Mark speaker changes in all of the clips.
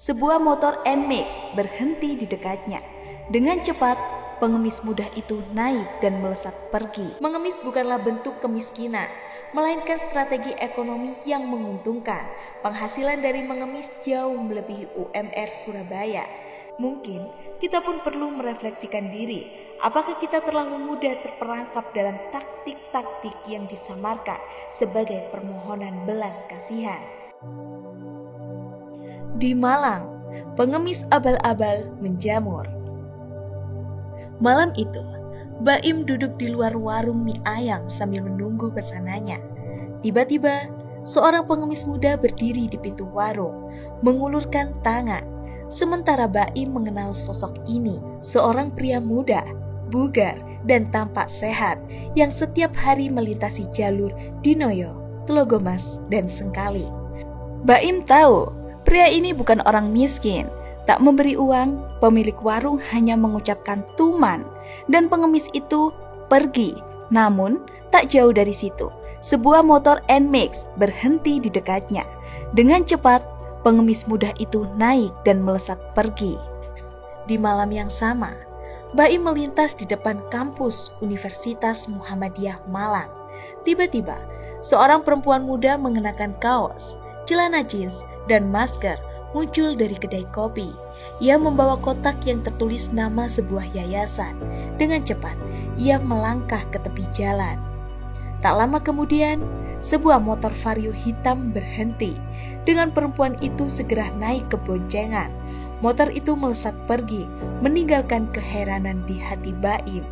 Speaker 1: Sebuah motor NMAX berhenti di dekatnya. Dengan cepat, pengemis muda itu naik dan melesat pergi. Mengemis bukanlah bentuk kemiskinan, melainkan strategi ekonomi yang menguntungkan. Penghasilan dari mengemis jauh melebihi UMR Surabaya. Mungkin kita pun perlu merefleksikan diri, apakah kita terlalu mudah terperangkap dalam taktik-taktik yang disamarkan sebagai permohonan belas kasihan. Di Malang, pengemis abal-abal menjamur. Malam itu, Baim duduk di luar warung mie ayam sambil menunggu pesanannya. Tiba-tiba, seorang pengemis muda berdiri di pintu warung, mengulurkan tangan. Sementara Baim mengenal sosok ini, seorang pria muda, bugar, dan tampak sehat yang setiap hari melintasi jalur Dinoyo, Telogomas, dan Sengkali. Baim tahu pria ini bukan orang miskin. Tak memberi uang, pemilik warung hanya mengucapkan tuman dan pengemis itu pergi. Namun, tak jauh dari situ, sebuah motor NMAX berhenti di dekatnya. Dengan cepat, pengemis muda itu naik dan melesat pergi. Di malam yang sama, Baim melintas di depan kampus Universitas Muhammadiyah Malang. Tiba-tiba, seorang perempuan muda mengenakan kaos, celana jeans, dan masker muncul dari kedai kopi. Ia membawa kotak yang tertulis nama sebuah yayasan. Dengan cepat, ia melangkah ke tepi jalan. Tak lama kemudian, sebuah motor Vario hitam berhenti. Dengan perempuan itu segera naik ke boncengan. Motor itu melesat pergi, meninggalkan keheranan di hati Baim.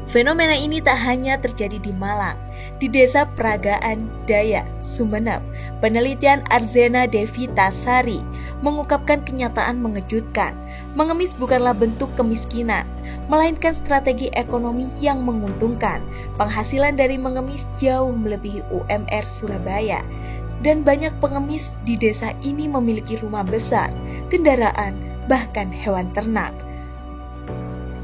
Speaker 1: Fenomena ini tak hanya terjadi di Malang. Di Desa Peragaan Daya, Sumeneb, penelitian Arzena Devita Sari mengungkapkan kenyataan mengejutkan. Mengemis bukanlah bentuk kemiskinan, melainkan strategi ekonomi yang menguntungkan. Penghasilan dari mengemis jauh melebihi UMR Surabaya. Dan banyak pengemis di desa ini memiliki rumah besar, kendaraan, bahkan hewan ternak.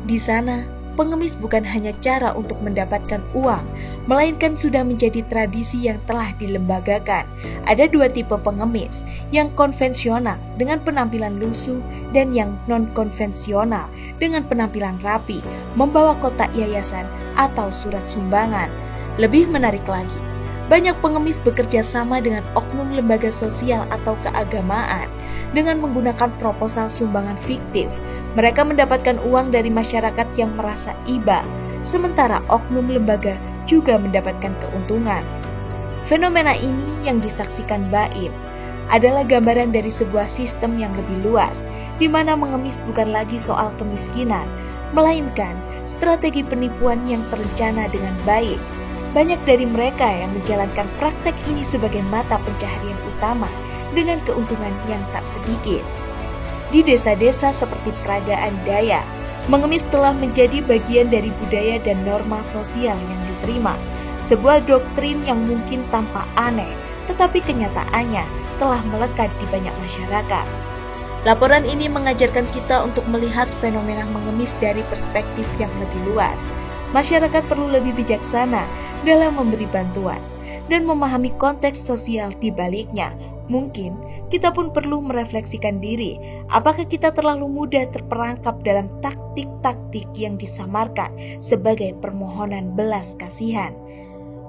Speaker 1: Di sana, pengemis bukan hanya cara untuk mendapatkan uang, melainkan sudah menjadi tradisi yang telah dilembagakan. Ada dua tipe pengemis, yang konvensional dengan penampilan lusuh dan yang non-konvensional dengan penampilan rapi, membawa kotak yayasan atau surat sumbangan. Lebih menarik lagi, banyak pengemis bekerja sama dengan oknum lembaga sosial atau keagamaan dengan menggunakan proposal sumbangan fiktif. Mereka mendapatkan uang dari masyarakat yang merasa iba, sementara oknum lembaga juga mendapatkan keuntungan. Fenomena ini yang disaksikan Baim adalah gambaran dari sebuah sistem yang lebih luas, di mana mengemis bukan lagi soal kemiskinan, melainkan strategi penipuan yang terencana dengan baik. Banyak dari mereka yang menjalankan praktek ini sebagai mata pencaharian utama dengan keuntungan yang tak sedikit. Di desa-desa seperti Peragaan Daya, mengemis telah menjadi bagian dari budaya dan norma sosial yang diterima. Sebuah doktrin yang mungkin tampak aneh, tetapi kenyataannya telah melekat di banyak masyarakat. Laporan ini mengajarkan kita untuk melihat fenomena mengemis dari perspektif yang lebih luas. Masyarakat perlu lebih bijaksana dalam memberi bantuan dan memahami konteks sosial di baliknya. Mungkin kita pun perlu merefleksikan diri, apakah kita terlalu mudah terperangkap dalam taktik-taktik yang disamarkan sebagai permohonan belas kasihan.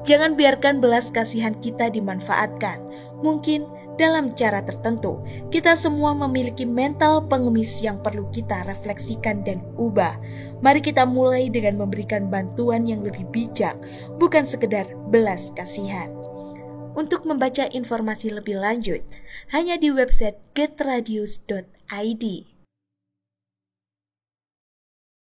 Speaker 1: Jangan biarkan belas kasihan kita dimanfaatkan. Mungkin dalam cara tertentu, kita semua memiliki mental pengemis yang perlu kita refleksikan dan ubah. Mari kita mulai dengan memberikan bantuan yang lebih bijak, bukan sekedar belas kasihan. Untuk membaca informasi lebih lanjut, hanya di website getradius.id.